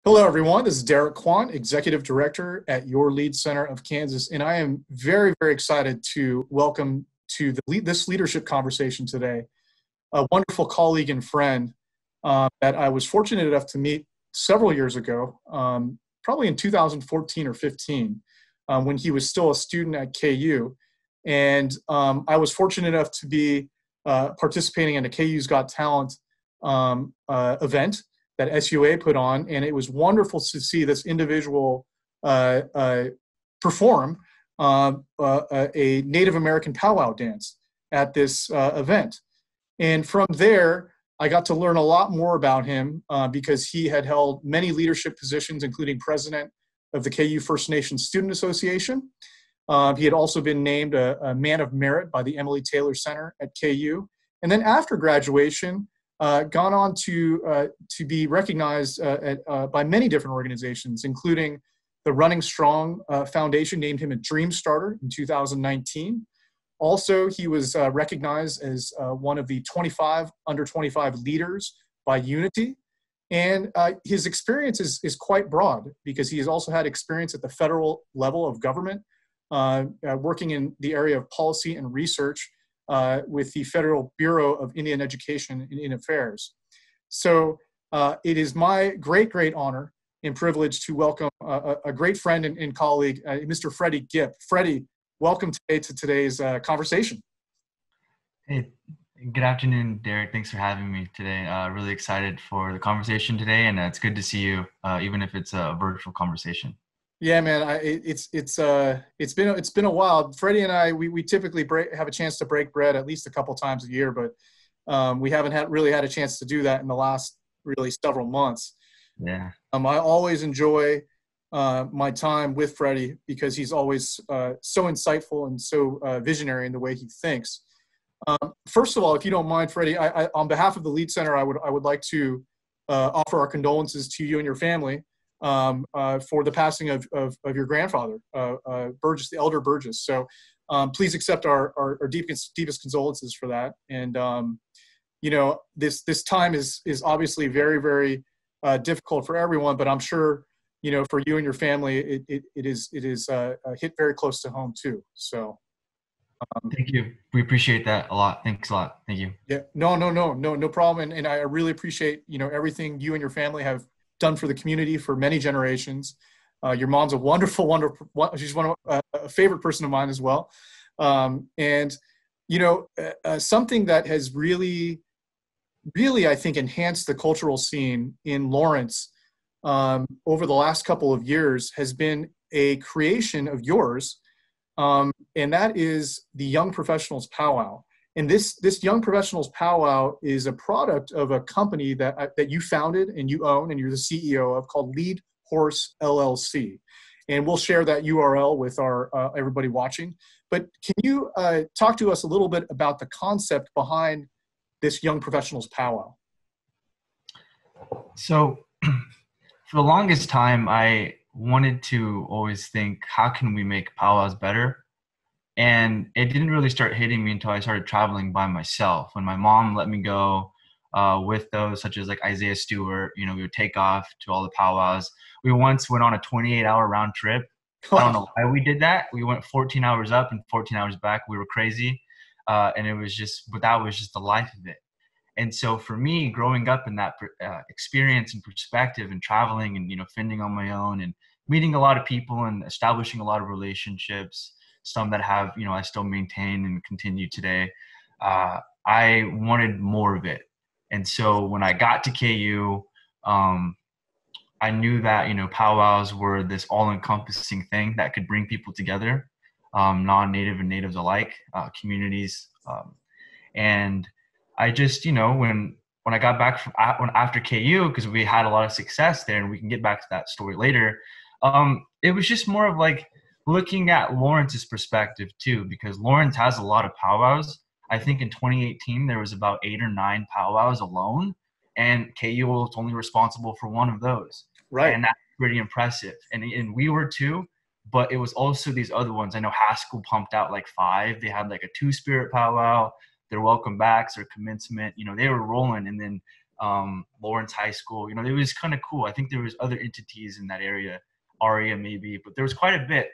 Hello, everyone. This is Derek Kwan, Executive Director at Your Lead Center of Kansas, and I am very, very excited to welcome to this leadership conversation today a wonderful colleague and friend that I was fortunate enough to meet several years ago, probably in 2014 or 15, when he was still a student at KU. And I was fortunate enough to be participating in a KU's Got Talent event that SUA put on, and it was wonderful to see this individual perform a Native American powwow dance at this event. And from there, I got to learn a lot more about him because he had held many leadership positions, including president of the KU First Nations Student Association. He had also been named a Man of Merit by the Emily Taylor Center at KU. And then after graduation, gone on to be recognized by many different organizations, including the Running Strong Foundation named him a Dreamstarter in 2019. Also, he was recognized as one of the under 25 leaders by Unity. And his experience is quite broad because he has also had experience at the federal level of government, working in the area of policy and research with the Federal Bureau of Indian Education and Indian Affairs. So it is my great, great honor and privilege to welcome a great friend and colleague, Mr. Freddy Gipp. Freddy, welcome today to today's conversation. Hey, good afternoon, Derek. Thanks for having me today. Really excited for the conversation today, and it's good to see you, even if it's a virtual conversation. Yeah, man, it's been a while. Freddie and I, we typically have a chance to break bread at least a couple times a year, but we haven't really had a chance to do that in the last really several months. Yeah. I always enjoy my time with Freddie because he's always so insightful and so visionary in the way he thinks. First of all, if you don't mind, Freddie, I on behalf of the Lead Center, I would like to offer our condolences to you and your family for the passing of your grandfather, Burgess, the elder Burgess. So please accept our deepest condolences for that. And you know, this time is obviously very, very difficult for everyone, but I'm sure, you know, for you and your family, it is hit very close to home too. So thank you. We appreciate that a lot. Thanks a lot. Thank you. yeah, no problem. And I really appreciate, you know, everything you and your family have done for the community for many generations. Your mom's a wonderful, she's a favorite person of mine as well. And, you know, something that has really, I think, enhanced the cultural scene in Lawrence over the last couple of years has been a creation of yours. And that is the Young Professionals Powwow. And this Young Professionals Powwow is a product of a company that you founded and you own and you're the CEO of, called Lead Horse LLC. And we'll share that URL with our everybody watching. But can you talk to us a little bit about the concept behind this Young Professionals Powwow? So for the longest time, I wanted to always think, how can we make powwows better? And it didn't really start hitting me until I started traveling by myself. When my mom let me go with those, such as like Isaiah Stewart, you know, we would take off to all the powwows. We once went on a 28-hour round trip. I don't know why we did that. We went 14 hours up and 14 hours back. We were crazy. And it was just, but that was just the life of it. And so for me, growing up in that experience and perspective and traveling and, you know, fending on my own and meeting a lot of people and establishing a lot of relationships, some that have, you know, I still maintain and continue today. I wanted more of it. And so when I got to KU, I knew that, you know, powwows were this all-encompassing thing that could bring people together, non-native and natives alike, communities. And I just, you know, when I got back from after KU, because we had a lot of success there, and we can get back to that story later, it was just more of like looking at Lawrence's perspective too, because Lawrence has a lot of powwows. I think in 2018, there was about 8 or 9 powwows alone, and KU was only responsible for one of those. Right. And that's pretty impressive. And we were too, but it was also these other ones. I know Haskell pumped out like 5. They had like a 2-spirit powwow, their welcome backs, their commencement, you know, they were rolling. And then Lawrence High School. It was kind of cool. I think there was other entities in that area, ARIA maybe, but there was quite a bit.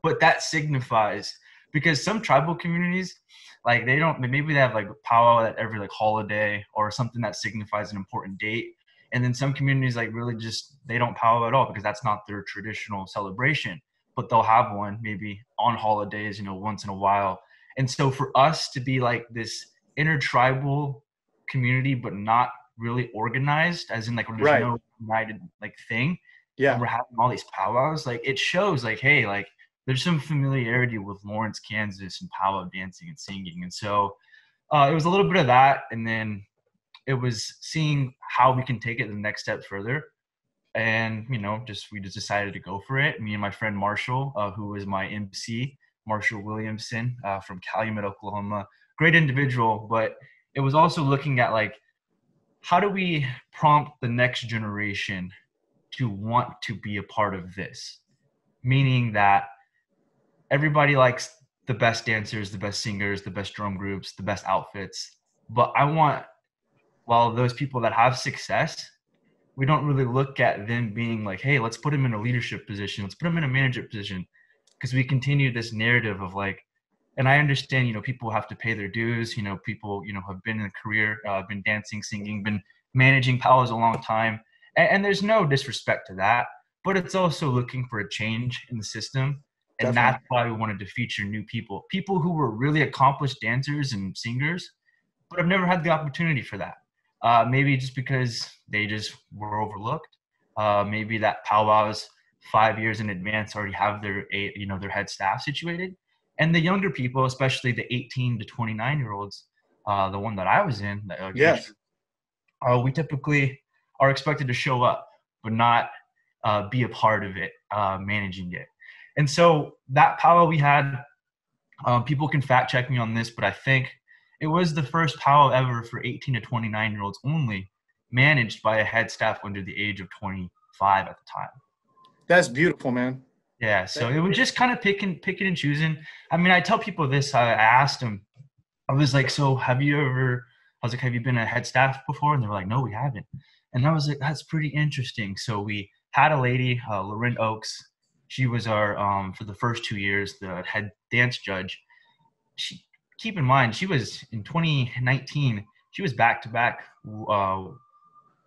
But that signifies, because some tribal communities, like maybe they have like a powwow at every like holiday or something that signifies an important date. And then some communities like really just, they don't powwow at all because that's not their traditional celebration, but they'll have one maybe on holidays, once in a while. And so for us to be like this intertribal community, but not really organized, as in like there's Right. no united like thing, and Yeah. we're having all these powwows, like it shows like, hey, like there's some familiarity with Lawrence, Kansas and powwow dancing and singing. And so it was a little bit of that. And then it was seeing how we can take it the next step further. And, we just decided to go for it. Me and my friend Marshall, who was my MC, Marshall Williamson from Calumet, Oklahoma, great individual. But it was also looking at like, how do we prompt the next generation to want to be a part of this? Meaning that everybody likes the best dancers, the best singers, the best drum groups, the best outfits. But I want, while those people that have success, we don't really look at them being like, hey, let's put them in a leadership position. Let's put them in a manager position. Because we continue this narrative of like, and I understand, people have to pay their dues. People, have been in a career, been dancing, singing, been managing powwows a long time. And there's no disrespect to that. But it's also looking for a change in the system. And Definitely. that's why we wanted to feature new people who were really accomplished dancers and singers, but have never had the opportunity for that. Maybe just because they just were overlooked. Maybe that powwows 5 years in advance already have their head staff situated. And the younger people, especially the 18 to 29-year-olds, the one that I was in, Yes. we typically are expected to show up, but not be a part of it, managing it. And so that powwow we had, people can fact check me on this, but I think it was the first powwow ever for 18 to 29-year-olds only, managed by a head staff under the age of 25 at the time. That's beautiful, man. Yeah, so it was just kind of picking and choosing. I mean, I tell people this. I asked them, I was like, so have you been a head staff before? And they were like, no, we haven't. And I was like, that's pretty interesting. So we had a lady, Lauren Oakes. She was our, for the first 2 years, the head dance judge. Keep in mind, she was in 2019, she was back-to-back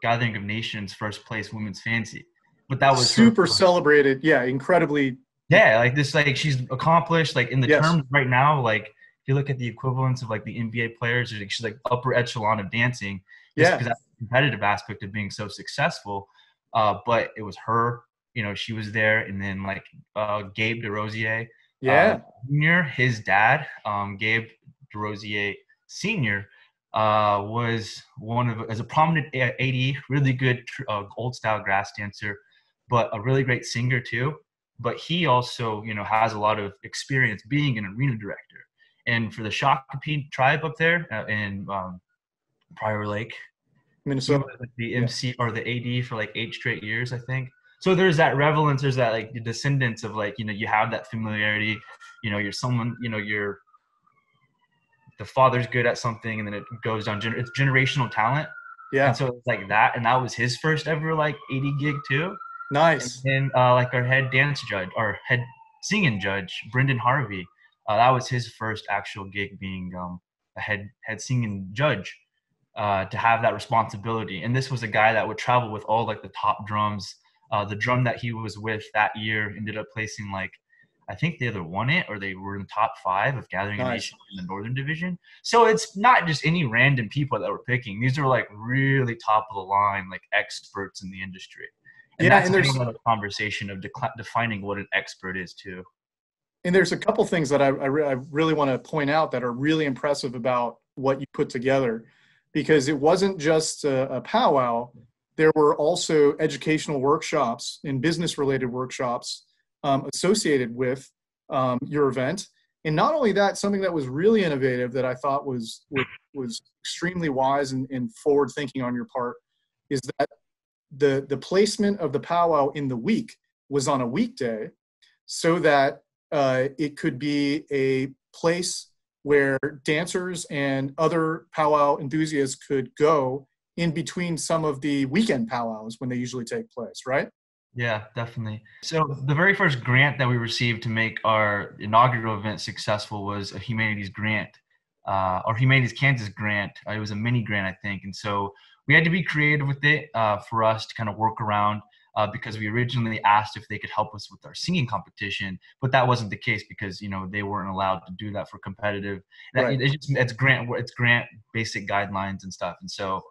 Gathering of Nations first place women's fancy. But that was her super celebrated. Yeah, incredibly. Yeah, like this, like she's accomplished, like in the Yes. terms right now, like if you look at the equivalents of like the NBA players, she's like upper echelon of dancing, just because that's the competitive aspect of being so successful. But it was her, she was there, and then like Gabe DeRosier, Jr., his dad, Gabe DeRosier Sr., was as a prominent AD, really good old style grass dancer, but a really great singer too. But he also, has a lot of experience being an arena director. And for the Shakopee tribe up there in Prior Lake, Minnesota, he was the MC or the AD for like 8 straight years, I think. So there's that relevance, there's that like the descendants of like, you have that familiarity, you're someone, the father's good at something, and then it goes down. It's generational talent. Yeah. And so it's like that. And that was his first ever like 80 gig too. Nice. And like our head dance judge, our head singing judge, Brendan Harvey, that was his first actual gig being a head singing judge, to have that responsibility. And this was a guy that would travel with all like the top drums. The drum that he was with that year ended up placing like, I think they either won it or they were in the top 5 of Gathering a Nation in the Northern Division. So it's not just any random people that we're picking. These are like really top of the line, like experts in the industry. And that's another conversation of defining what an expert is too. And there's a couple things that I really want to point out that are really impressive about what you put together, because it wasn't just a powwow. There were also educational workshops and business-related workshops associated with your event. And not only that, something that was really innovative that I thought was extremely wise and forward-thinking on your part is that the placement of the powwow in the week was on a weekday, so that it could be a place where dancers and other powwow enthusiasts could go in between some of the weekend powwows when they usually take place, right? Yeah, definitely. So the very first grant that we received to make our inaugural event successful was a humanities grant, or Humanities Kansas grant. It was a mini grant, I think. And so we had to be creative with it for us to kind of work around, because we originally asked if they could help us with our singing competition, but that wasn't the case because, you know, they weren't allowed to do that for competitive. Right. It's grant basic guidelines and stuff. And so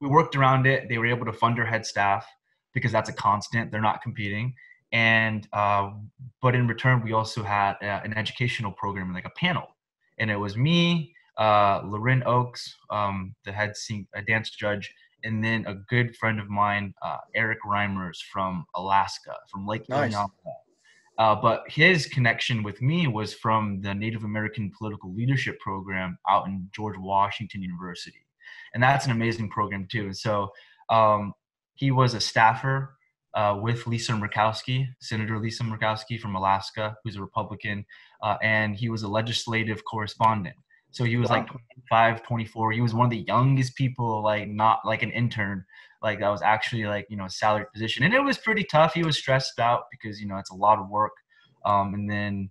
we worked around it. They were able to fund our head staff because that's a constant. They're not competing. And but in return, we also had an educational program, like a panel. And it was me, Loren Oakes, the dance judge, and then a good friend of mine, Eric Reimers from Alaska, from Lake Nice. Iliamna. But his connection with me was from the Native American Political Leadership Program out in George Washington University. And that's an amazing program too. And so he was a staffer with Lisa Murkowski, Senator Lisa Murkowski from Alaska, who's a Republican, and he was a legislative correspondent. So he was like 25, 24. He was one of the youngest people, like not like an intern, like that was actually like, you know, a salaried position. And it was pretty tough. He was stressed out because, you know, it's a lot of work. And then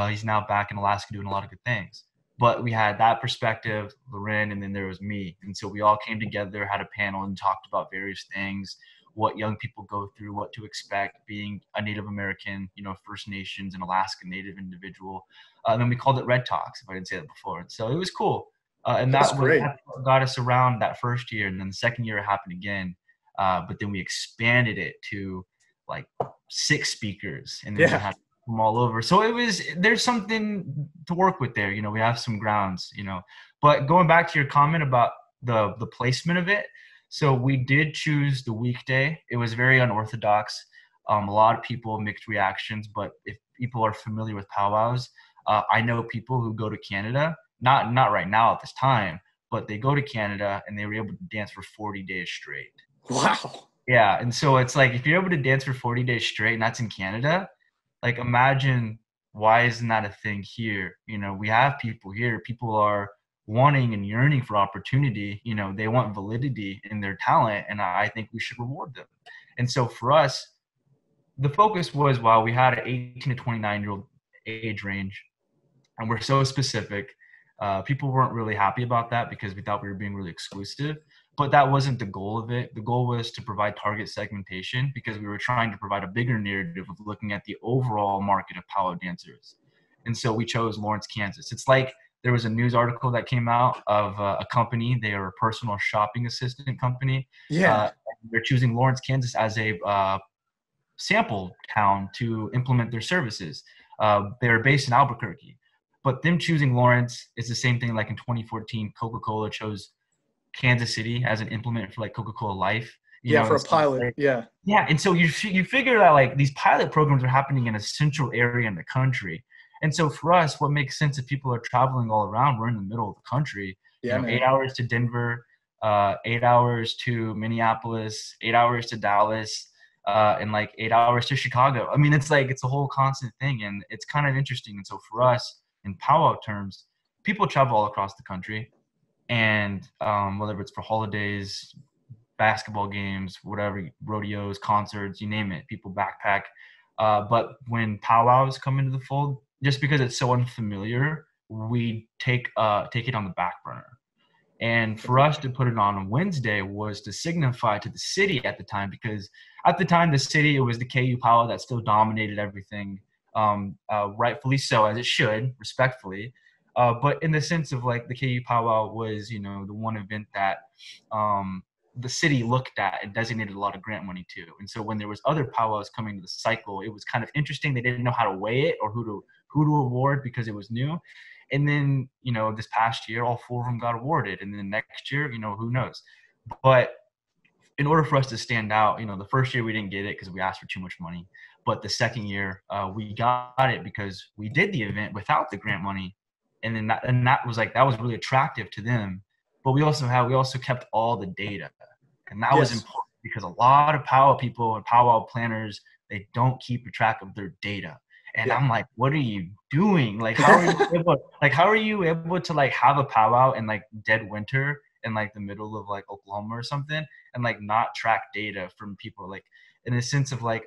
he's now back in Alaska doing a lot of good things. But we had that perspective, Loren, and then there was me. And so we all came together, had a panel, and talked about various things, what young people go through, what to expect being a Native American, you know, First Nations and Alaska Native individual. And then we called it Red Talks, if I didn't say that before. And so it was cool. And That's that great. got us around that first year. And then the second year it happened again. But then we expanded it to like 6 speakers. And then we had from all over. So there's something to work with there. You know, we have some grounds, you know. But going back to your comment about the placement of it, so we did choose the weekday. It was very unorthodox. A lot of people mixed reactions, but if people are familiar with powwows, I know people who go to Canada, not right now at this time, but they go to Canada and they were able to dance for 40 days straight. Wow. Yeah, and so it's like if you're able to dance for 40 days straight, and that's in Canada, like imagine why isn't that a thing here? You know, we have people here. People are wanting and yearning for opportunity. You know, they want validity in their talent, and I think we should reward them. And so for us, the focus was while we had an 18 to 29-year-old age range, and we're so specific, people weren't really happy about that because we thought we were being really exclusive. But that wasn't the goal of it. The goal was to provide target segmentation because we were trying to provide a bigger narrative of looking at the overall market of powwow dancers. And so we chose Lawrence, Kansas. It's like there was a news article that came out of a company. They are a personal shopping assistant company. Yeah. They're choosing Lawrence, Kansas as a sample town to implement their services. They're based in Albuquerque. But them choosing Lawrence is the same thing like in 2014, Coca-Cola chose Kansas City as an implement for like Coca-Cola Life. You know, for a pilot. Like, yeah. Yeah. And so you figure that like these pilot programs are happening in a central area in the country. And so for us, what makes sense if people are traveling all around, we're in the middle of the country, Yeah, you know, 8 hours to Denver, 8 hours to Minneapolis, 8 hours to Dallas, and like 8 hours to Chicago. I mean, it's like, it's a whole constant thing and it's kind of interesting. And so for us in powwow terms, people travel all across the country. And whether it's for holidays, basketball games, whatever, rodeos, concerts, you name it, people backpack. But when powwows come into the fold, just because it's so unfamiliar, we take it on the back burner. And for us to put it on a Wednesday was to signify to the city at the time, because at the time, the city, it was the KU powwow that still dominated everything, rightfully so, as it should, respectfully. But in the sense of like the KU powwow was, you know, the one event that the city looked at and designated a lot of grant money to. And so when there was other powwows coming to the cycle, it was kind of interesting. They didn't know how to weigh it or who to award because it was new. And then, you know, this past year, all 4 of them got awarded. And then next year, you know, who knows? But in order for us to stand out, you know, the first year we didn't get it because we asked for too much money. But the second year, we got it because we did the event without the grant money. And then that was really attractive to them. But we also kept all the data. And that was important because a lot of powwow people and powwow planners, they don't keep a track of their data. And I'm like, what are you doing? Like, how are you able to like have a powwow in like dead winter in like the middle of like Oklahoma or something, and like not track data from people, like in a sense of like,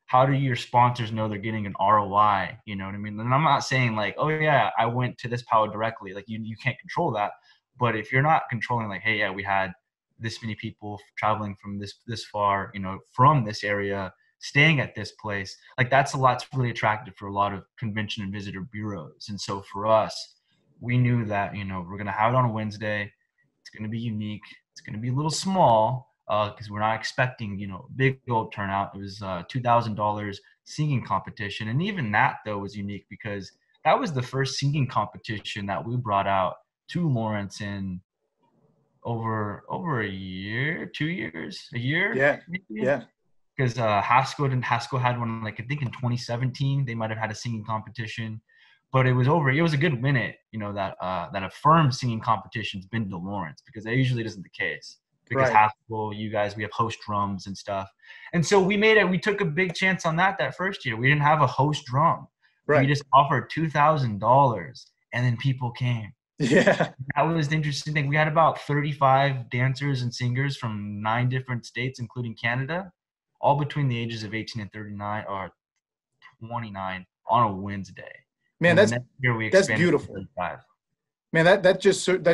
how do your sponsors know they're getting an ROI? You know what I mean? And I'm not saying like, oh yeah, I went to this powwow directly. Like you can't control that. But if you're not controlling like, hey, yeah, we had this many people traveling from this far, you know, from this area, staying at this place, like that's a lot really attractive for a lot of convention and visitor bureaus. And so for us, we knew that, you know, we're going to have it on a Wednesday. It's going to be unique. It's going to be a little small because we're not expecting, you know, big old turnout. It was $2,000 singing competition. And even that, though, was unique because that was the first singing competition that we brought out to Lawrence in over a year, 2 years, a year. Yeah. Maybe? Yeah. Because Haskell had one, like I think in 2017 they might have had a singing competition, but it was a good minute, you know, that a firm singing competition's been to Lawrence, because that usually isn't the case, because Right. Haskell, you guys, we have host drums and stuff. And so we took a big chance on that first year. We didn't have a host drum. We Right. just offered $2,000 and then people came. Yeah. That was the interesting thing. We had about 35 dancers and singers from 9 different states, including Canada, all between the ages of 18 and 39 or 29 on a Wednesday. Man, And the next year we that's expanded to beautiful. 35. Man, that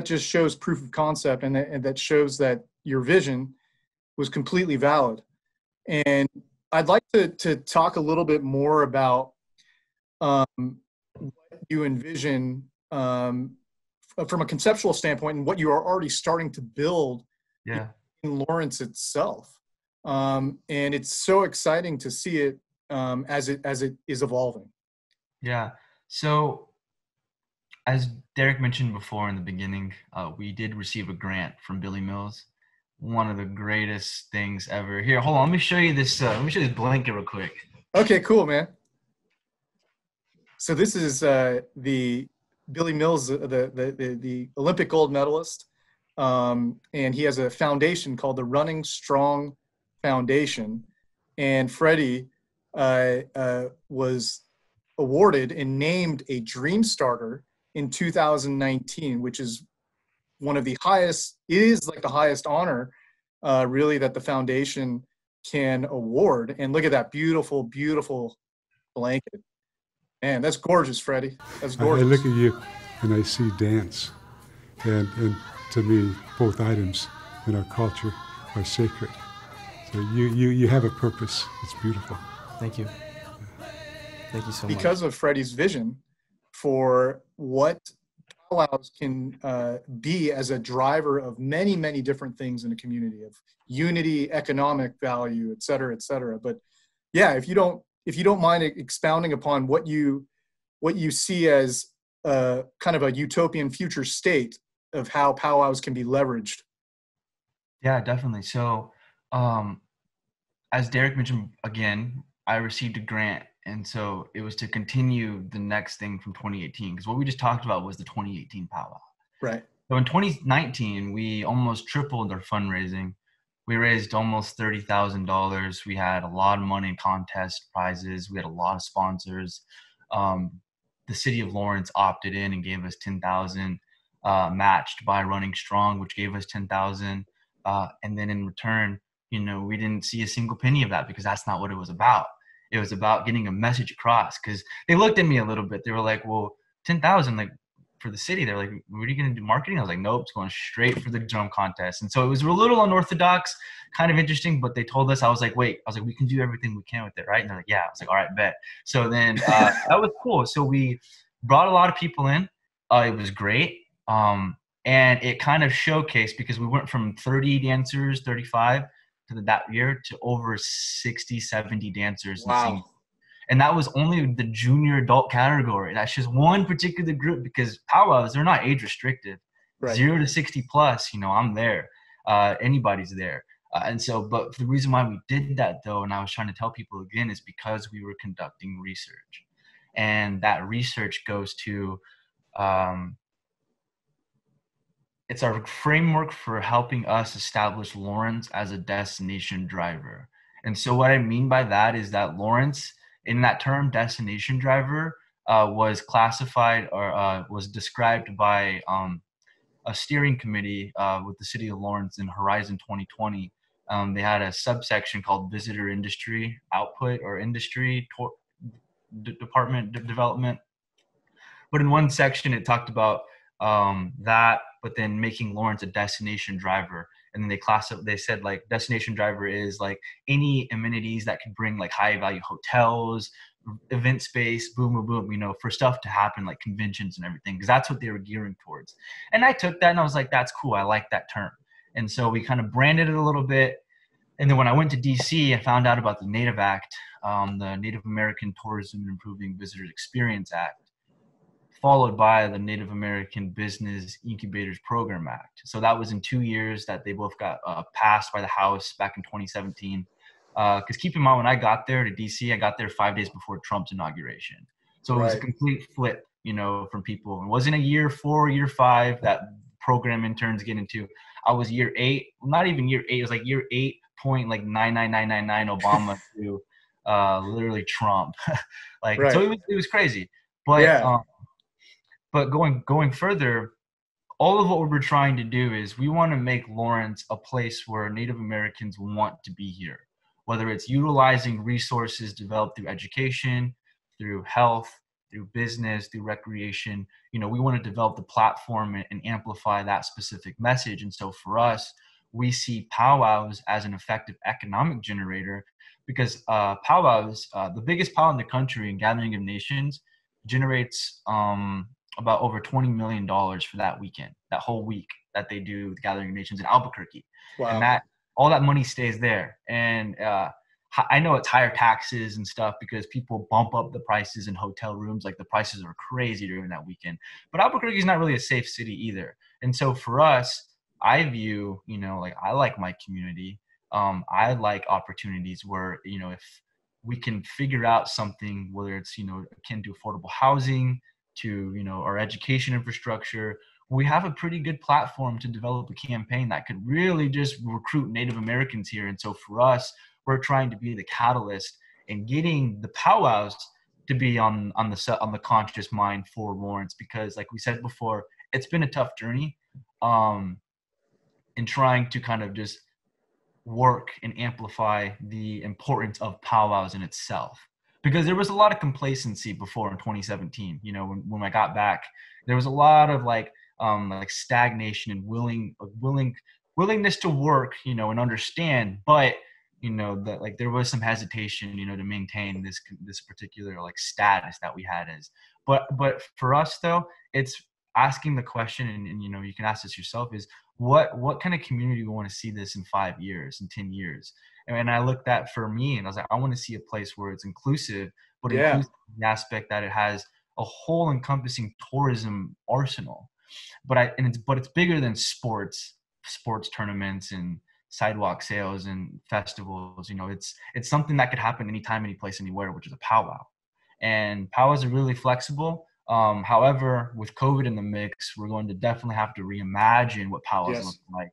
just shows proof of concept, and that shows that your vision was completely valid. And I'd like to talk a little bit more about what you envision from a conceptual standpoint and what you are already starting to build Yeah. in Lawrence itself. And it's so exciting to see it as it is evolving. Yeah. So as Derek mentioned before in the beginning, we did receive a grant from Billy Mills. One of the greatest things ever. Here, hold on. Let me show you this. Let me show you this blanket real quick. Okay, cool, man. So this is the Billy Mills, the Olympic gold medalist, and he has a foundation called the Running Strong Foundation. And Freddy was awarded and named a Dreamstarter in 2019, which is one of the highest, it is like the highest honor really that the foundation can award. And look at that beautiful, beautiful blanket. Man, that's gorgeous, Freddy. That's gorgeous. I look at you and I see dance. And to me, both items in our culture are sacred. So you have a purpose. It's beautiful. Thank you. Thank you so much. Because of Freddy's vision for what powwows can be as a driver of many, many different things in a community, of unity, economic value, et cetera, et cetera. But yeah, if you don't mind expounding upon what you see as kind of a utopian future state of how powwows can be leveraged. Yeah, definitely. So as Derek mentioned, again, I received a grant. And so it was to continue the next thing from 2018, because what we just talked about was the 2018 powwow. Right. So in 2019, we almost tripled our fundraising. We raised almost $30,000. We had a lot of money in contest prizes. We had a lot of sponsors. The city of Lawrence opted in and gave us $10,000, matched by Running Strong, which gave us $10,000. And then in return, you know, we didn't see a single penny of that, because that's not what it was about. It was about getting a message across, because they looked at me a little bit. They were like, well, 10,000, like for the city. They're like, what are you going to do, marketing? I was like, nope, it's going straight for the drum contest. And so it was a little unorthodox, kind of interesting, but they told us, I was like, we can do everything we can with it, right? And they're like, yeah. I was like, all right, bet. So then that was cool. So we brought a lot of people in. It was great. And it kind of showcased, because we went from 30 dancers, 35 that year to over 60, 70 dancers. Wow. And that was only the junior adult category. That's just one particular group, because powwows, they're not age restricted. Right. 0 to 60 plus, you know, I'm there. Anybody's there. And so, but the reason why we did that, though, and I was trying to tell people again, is because we were conducting research. And that research goes to, it's our framework for helping us establish Lawrence as a destination driver. And so what I mean by that is that Lawrence, in that term destination driver, was classified or was described by a steering committee with the city of Lawrence in Horizon 2020. They had a subsection called Visitor Industry Output or Industry Department Development. But in one section, it talked about that, but then making Lawrence a destination driver. And then they said like destination driver is like any amenities that could bring like high value hotels, event space, boom, boom, boom, you know, for stuff to happen like conventions and everything, because that's what they were gearing towards. And I took that and I was like, that's cool. I like that term. And so we kind of branded it a little bit. And then when I went to DC, I found out about the Native Act, the Native American Tourism and Improving Visitors Experience Act, followed by the Native American Business Incubators Program Act. So that was in 2 years that they both got passed by the House back in 2017. Because keep in mind, when I got there to DC, I got there 5 days before Trump's inauguration. So it was a complete flip, you know, from people. It wasn't a year 4, year 5 that program interns get into. I was year 8, not even year 8. It was like year 8.99999 Obama to literally Trump. So it was crazy. But but going further, all of what we're trying to do is we want to make Lawrence a place where Native Americans want to be here, whether it's utilizing resources developed through education, through health, through business, through recreation. You know, we want to develop the platform and amplify that specific message. And so for us, we see powwows as an effective economic generator because powwows, the biggest powwow in the country in Gathering of Nations, generates about over $20 million for that weekend, that whole week that they do the Gathering of Nations in Albuquerque. Wow. And that all that money stays there. And I know it's higher taxes and stuff because people bump up the prices in hotel rooms. Like the prices are crazy during that weekend. But Albuquerque is not really a safe city either. And so for us, I view, you know, like I like my community. I like opportunities where, you know, if we can figure out something, whether it's, you know, akin to affordable housing, to, you know, our education infrastructure, we have a pretty good platform to develop a campaign that could really just recruit Native Americans here. And so for us, we're trying to be the catalyst in getting the powwows to be on the conscious mind for Lawrence, because like we said before, it's been a tough journey in trying to kind of just work and amplify the importance of powwows in itself. Because there was a lot of complacency before in 2017. You know, when I got back, there was a lot of like stagnation and willingness to work, you know, and understand. But you know that like there was some hesitation, you know, to maintain this particular like status that we had as. But for us though, it's asking the question, and you know, you can ask this yourself: is what kind of community we want to see this in 5 years, in 10 years? And I looked at for me, and I was like, I want to see a place where it's inclusive, but inclusive in the aspect that it has a whole encompassing tourism arsenal. But it's bigger than sports tournaments and sidewalk sales and festivals. You know, it's something that could happen anytime, any place, anywhere, which is a powwow. And powwows are really flexible. However, with COVID in the mix, we're going to definitely have to reimagine what powwows look like.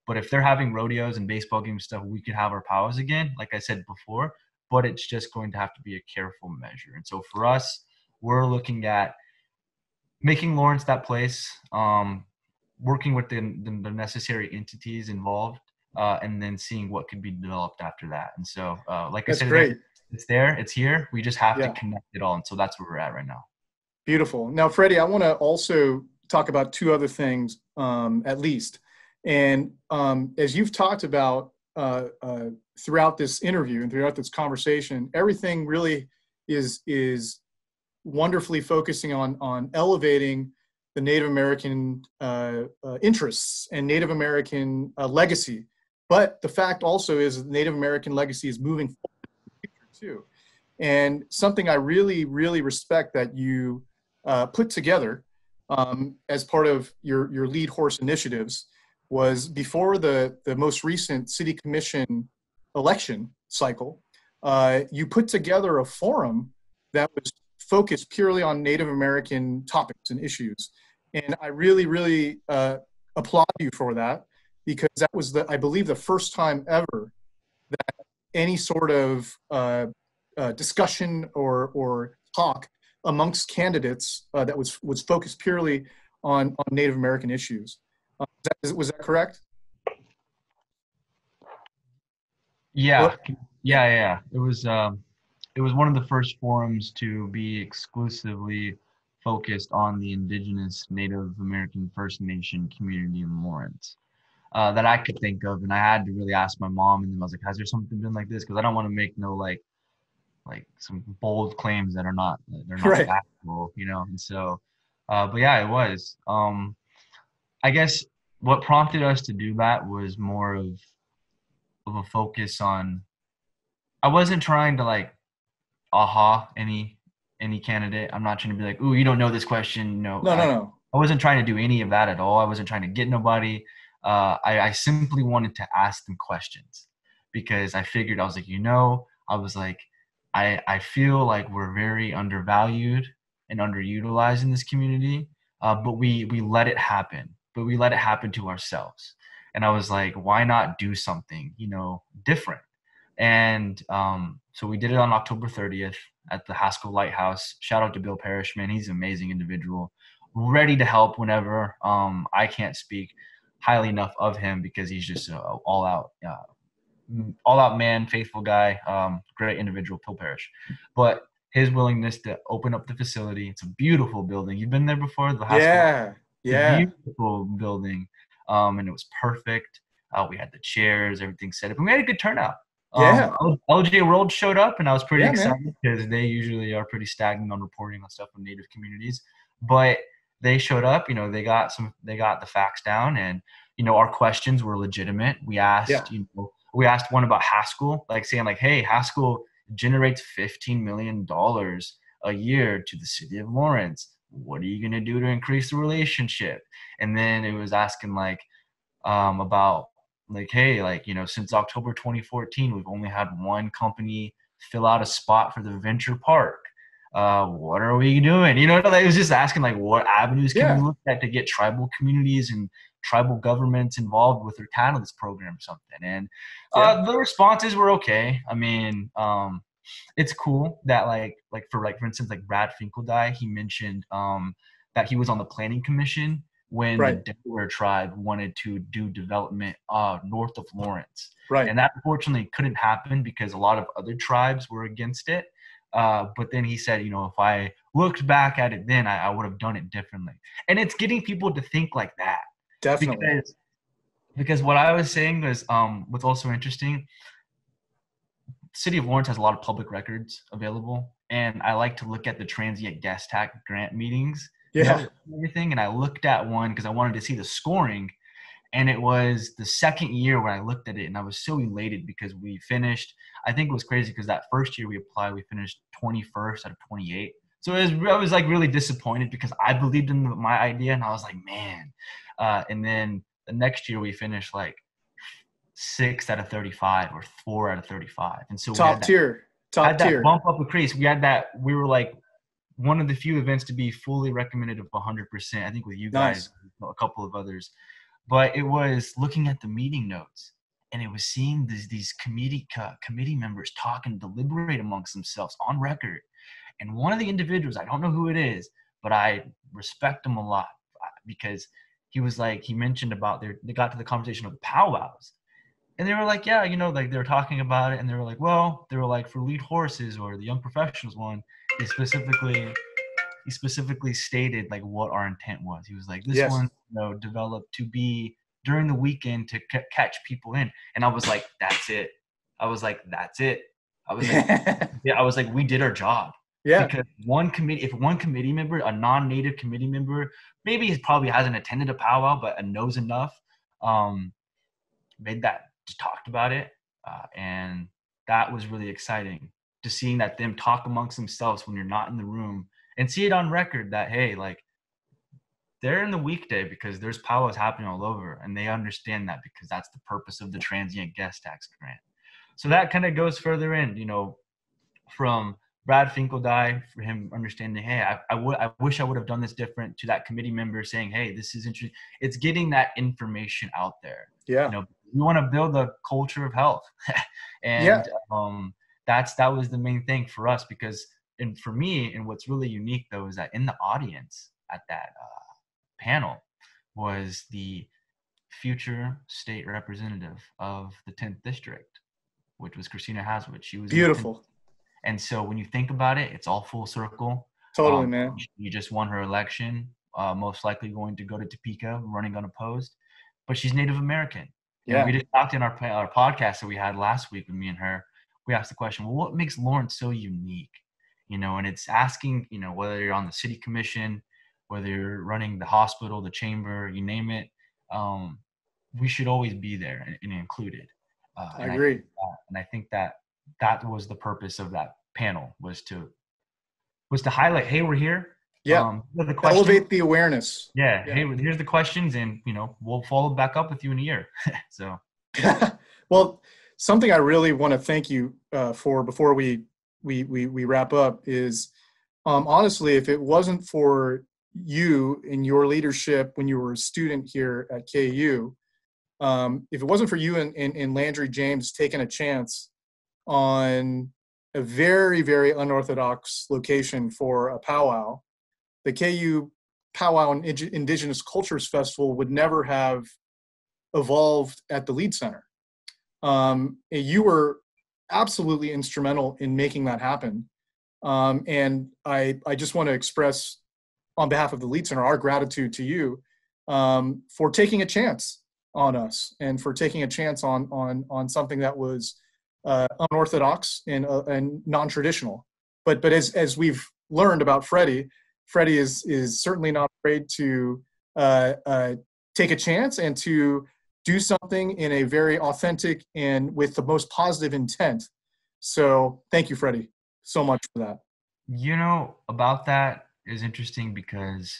But if they're having rodeos and baseball game stuff, we could have our powwows again, like I said before, but it's just going to have to be a careful measure. And so for us, we're looking at making Lawrence that place, working with the necessary entities involved, and then seeing what could be developed after that. And so, like I said, great. It's there, it's here. We just have to connect it all. And so that's where we're at right now. Beautiful. Now, Freddie, I want to also talk about 2 other things, at least. And as you've talked about throughout this interview and throughout this conversation, everything really is wonderfully focusing on elevating the Native American interests and Native American legacy. But the fact also is that Native American legacy is moving forward in the future too. And something I really, really respect that you put together as part of your lead horse initiatives was before the most recent city commission election cycle, you put together a forum that was focused purely on Native American topics and issues. And I really, really applaud you for that, because that was, I believe, the first time ever that any sort of discussion or talk amongst candidates that was focused purely on Native American issues. Was that correct? Yeah, yeah. It was one of the first forums to be exclusively focused on the Indigenous Native American First Nation community in Lawrence that I could think of, and I had to really ask my mom, and then I was like, "Has there something been like this?" Because I don't want to make no like some bold claims that are not Right. factual, you know. And so, but yeah, it was. I guess what prompted us to do that was more of a focus on. I wasn't trying to like any candidate. I'm not trying to be like, "Ooh, you don't know this question." No, No, no, no. I wasn't trying to do any of that at all. I wasn't trying to get nobody. I simply wanted to ask them questions because I figured I was like, I was like, I feel like we're very undervalued and underutilized in this community, but we let it happen. But we let it happen to ourselves. And I was like, why not do something, different? And so we did it on October 30th at the Haskell Lighthouse. Shout out to Bill Parrish, man. He's an amazing individual, ready to help whenever. I can't speak highly enough of him because he's just all out man, faithful guy, great individual, Bill Parrish. But his willingness to open up the facility. It's a beautiful building. You've been there before, the Haskell. Yeah. It's a beautiful building, and it was perfect. We had the chairs, everything set up, and we had a good turnout. LJ World showed up, and I was pretty excited because they usually are pretty stagnant on reporting on stuff from Native communities. But they showed up. They got the facts down, and our questions were legitimate. We asked, we asked one about Haskell, like saying like, hey, Haskell generates $15 million a year to the city of Lawrence. What are you going to do to increase the relationship? And then it was asking like about like, hey, like, since October 2014, we've only had one company fill out a spot for the Venture Park. What are we doing? It was just asking like, what avenues can we look at to get tribal communities and tribal governments involved with their catalyst program or something? And the responses were okay. I mean, it's cool that for instance, like Brad Finkeldye, he mentioned that he was on the planning commission when the Delaware tribe wanted to do development north of Lawrence. Right. And that unfortunately couldn't happen because a lot of other tribes were against it. But then he said, if I looked back at it then, I would have done it differently. And it's getting people to think like that. Definitely. Because what I was saying was what's also interesting, the city of Lawrence has a lot of public records available. And I like to look at the transient guest tax grant meetings. Everything. And I looked at one because I wanted to see the scoring. And it was the second year when I looked at it, and I was so elated because we finished. I think it was crazy because that first year we applied, we finished 21st out of 28. So I was like really disappointed because I believed in my idea, and I was like, man. And then the next year we finished like 6 out of 35 or 4 out of 35, and so top tier. That bump up increase. We were like one of the few events to be fully recommended of 100%. I think with you guys, a couple of others. But it was looking at the meeting notes, and it was seeing these committee members talk and deliberate amongst themselves on record. And one of the individuals, I don't know who it is, but I respect him a lot because he mentioned about they got to the conversation of the powwows. And they were like, yeah, like they were talking about it, and they were like, well, they were like, for lead horses or the young professionals one, he specifically stated like what our intent was. He was like, this one, developed to be during the weekend to catch people in. And I was like, that's it. I was like, I was like, we did our job. Yeah. Because if one committee member, a non-native committee member, maybe he probably hasn't attended a powwow, but knows enough, just talked about it. And that was really exciting to seeing that them talk amongst themselves when you're not in the room and see it on record that, hey, like they're in the weekday because there's powwows happening all over, and they understand that because that's the purpose of the transient guest tax grant. So that kind of goes further in, from Brad Finkeldye, for him understanding, hey, I wish I would have done this different, to that committee member saying, hey, this is interesting. It's getting that information out there. Yeah. We want to build a culture of health. And that was the main thing for us because, and for me, and what's really unique though, is that in the audience at that panel was the future state representative of the 10th district, which was Christina Haswood. She was in the 10th. Beautiful. And so when you think about it, it's all full circle. Totally, man. You just won her election, most likely going to go to Topeka, running unopposed, but she's Native American. Yeah. And we just talked in our podcast that we had last week with me and her. We asked the question, well, what makes Lawrence so unique? You know, and it's asking, you know, whether you're on the city commission, whether you're running the hospital, the chamber, you name it, we should always be there and included. I agree. I think that was the purpose of that panel, was to highlight, hey, we're here. Yeah. Elevate the awareness. Yeah. Hey, here's the questions, and, you know, we'll follow back up with you in a year. So. Well, something I really want to thank you for before we wrap up is, honestly, if it wasn't for you and your leadership when you were a student here at KU, if it wasn't for you and Landry James taking a chance on a very, very unorthodox location for a powwow, the KU Powwow and Indigenous Cultures Festival would never have evolved at the Lied Center. You were absolutely instrumental in making that happen. And I just want to express, on behalf of the Lied Center, our gratitude to you for taking a chance on us and for taking a chance on something that was unorthodox and non-traditional. But as we've learned about Freddy is certainly not afraid to take a chance and to do something in a very authentic and with the most positive intent. So thank you, Freddy, so much for that. You know, about that is interesting because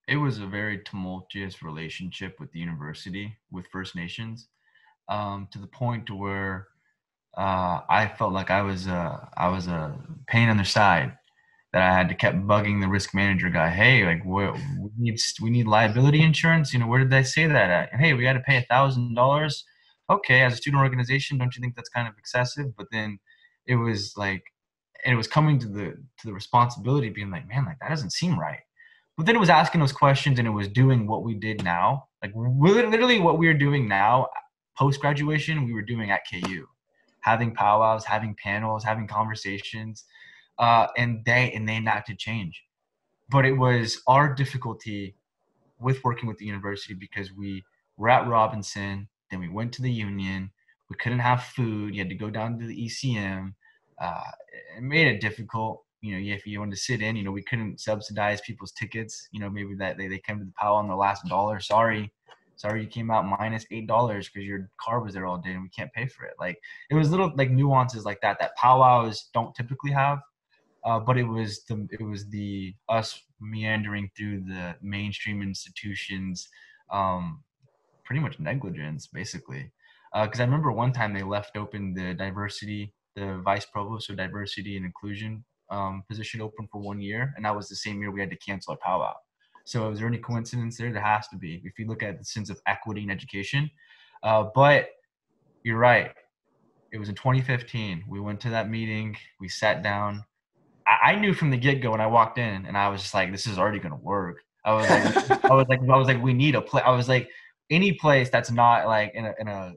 it was a very tumultuous relationship with the university, with First Nations, to the point to where I felt like I was a pain on their side, that I had to kept bugging the risk manager guy. Hey, like, we need liability insurance. You know, where did they say that at? And, hey, we got to pay $1,000. Okay, as a student organization, don't you think that's kind of excessive? But then it was like, and it was coming to the responsibility, being like, man, like, that doesn't seem right. But then it was asking those questions, and it was doing what we did now, like literally what we are doing now, post graduation, we were doing at KU, having powwows, having panels, having conversations. And they enacted change. But it was our difficulty with working with the university because we were at Robinson, then we went to the Union, we couldn't have food, you had to go down to the ECM. It made it difficult. You know, if you wanted to sit in, you know, we couldn't subsidize people's tickets. You know, maybe that they came to the powwow on the last dollar. Sorry, you came out minus $8 because your car was there all day and we can't pay for it. Like, it was little like nuances like that powwows don't typically have. But it was the us meandering through the mainstream institutions, pretty much negligence, basically. Because I remember one time they left open the vice provost of diversity and inclusion position open for 1 year, and that was the same year we had to cancel our powwow. So is there any coincidence there? There has to be, if you look at the sense of equity in education. But you're right. It was in 2015. We went to that meeting. We sat down. I knew from the get-go when I walked in, and I was just like, this is already going to work. I was like, we need a place. I was like, any place that's not like in a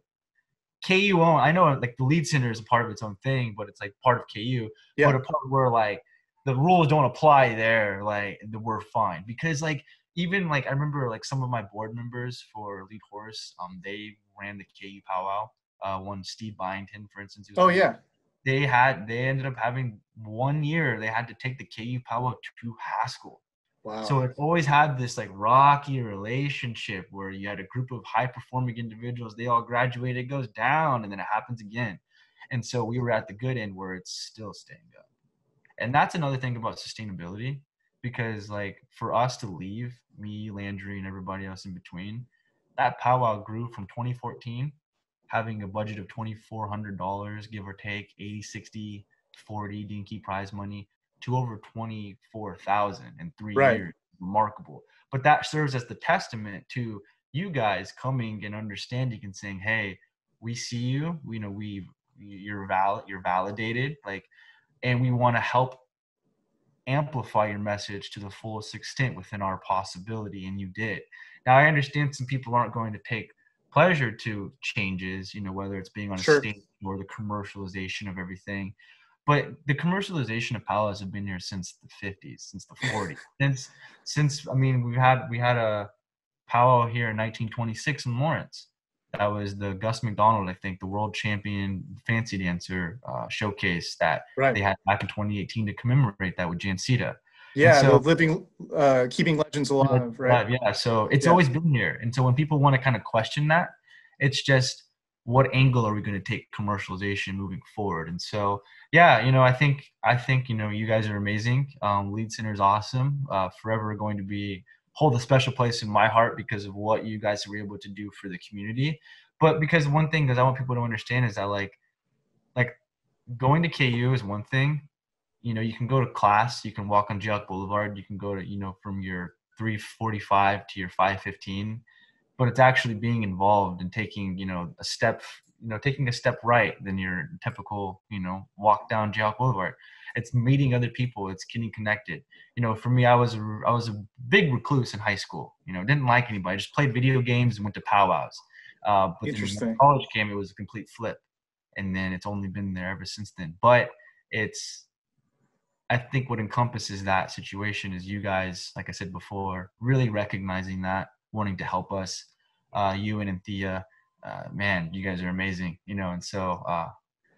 KU own. I know like the Lied Center is a part of its own thing, but it's like part of KU. Yeah. But a part where like the rules don't apply there, like we're fine. Because like, even like, I remember like some of my board members for Lead Horse, they ran the KU powwow. One Steve Byington, for instance. Yeah. They ended up having 1 year, they had to take the KU powwow to Haskell. Wow. So it always had this like rocky relationship where you had a group of high performing individuals, they all graduate, it goes down, and then it happens again. And so we were at the good end where it's still staying up. And that's another thing about sustainability, because like for us to leave, me, Landry, and everybody else in between, that powwow grew from 2014 having a budget of $2,400, give or take, 80, 60, 40 Dinky prize money, to over 24,000 in 3 years. Remarkable. But that serves as the testament to you guys coming and understanding and saying, hey, we see you, you know, you're validated, like, and we want to help amplify your message to the fullest extent within our possibility. And you did. Now, I understand some people aren't going to take pleasure to changes, you know, whether it's being on a Sure. stage or the commercialization of everything. But the commercialization of powwows have been here since the 50s, since the 40s. Since I mean, we had a powwow here in 1926 in Lawrence. That was the Gus McDonald, I think, the world champion fancy dancer showcase that Right. they had back in 2018 to commemorate that with Jancita. And Yeah, the so, living, keeping legends alive, right? yeah, so it's Yeah. always been here. And so when people want to kind of question that, it's just what angle are we going to take commercialization moving forward? And so, yeah, you know, I think, you know, you guys are amazing. Lead Center is awesome. Forever going to be hold a special place in my heart because of what you guys were able to do for the community. But because one thing that I want people to understand is that like going to KU is one thing. You know, you can go to class, you can walk on Junk Boulevard, you can go to, you know, from your 3:45 to your 5:15, but it's actually being involved and taking, you know, taking a step right than your typical, you know, walk down Junk Boulevard. It's meeting other people. It's getting connected. You know, for me, I was a big recluse in high school. You know, didn't like anybody. Just played video games and went to powwows. But then when Interesting. college came, it was a complete flip, and then it's only been there ever since then. But it's I think what encompasses that situation is you guys, like I said before, really recognizing that, wanting to help us. You and Anthea, man, you guys are amazing, you know, and so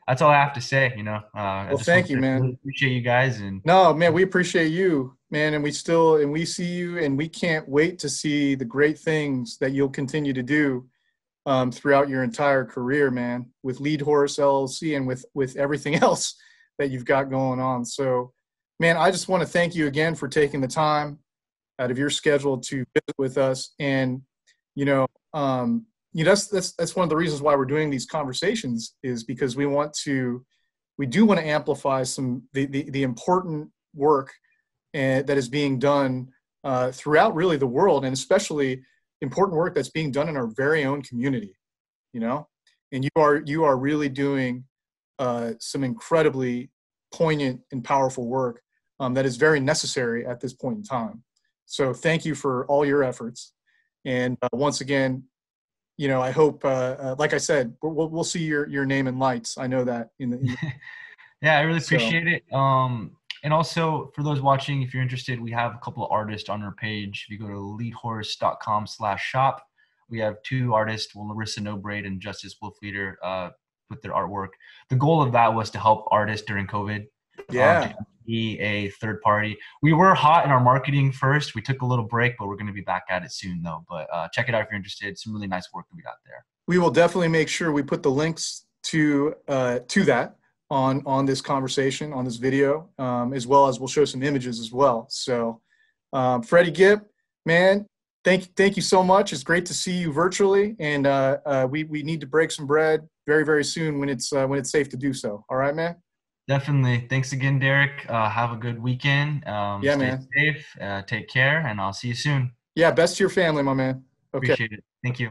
that's all I have to say, you know. I Well, just want thank you, to man. really appreciate you guys. And No, man, we appreciate you, man, and we see you, and we can't wait to see the great things that you'll continue to do throughout your entire career, man, with Lead Horse LLC and with everything else that you've got going on. So, man, I just want to thank you again for taking the time out of your schedule to visit with us. And, you know, that's one of the reasons why we're doing these conversations, is because we do want to amplify the important work that is being done throughout really the world, and especially important work that's being done in our very own community, you know. And you are really doing some incredibly poignant and powerful work that is very necessary at this point in time. So thank you for all your efforts. And once again, you know, I hope, like I said, we'll see your name in lights. I know that in the yeah, I really so. appreciate it. And also for those watching, if you're interested, we have a couple of artists on our page. If you go to leadhorse.com/shop, we have 2 artists, Larissa Nobraid and Justice Wolfleader, with their artwork. The goal of that was to help artists during COVID. Yeah. To be a third party. We were hot in our marketing first. We took a little break, but we're going to be back at it soon, though. But check it out if you're interested. Some really nice work that we got there. We will definitely make sure we put the links to that on this conversation, on this video, as well as we'll show some images as well. So, Freddy Gipp, man, thank you so much. It's great to see you virtually, and we need to break some bread very, very soon when it's safe to do so. All right, man. Definitely. Thanks again, Derek. Have a good weekend. Yeah, stay man. safe. Take care, and I'll see you soon. Yeah, best to your family, my man. Okay. Appreciate it. Thank you.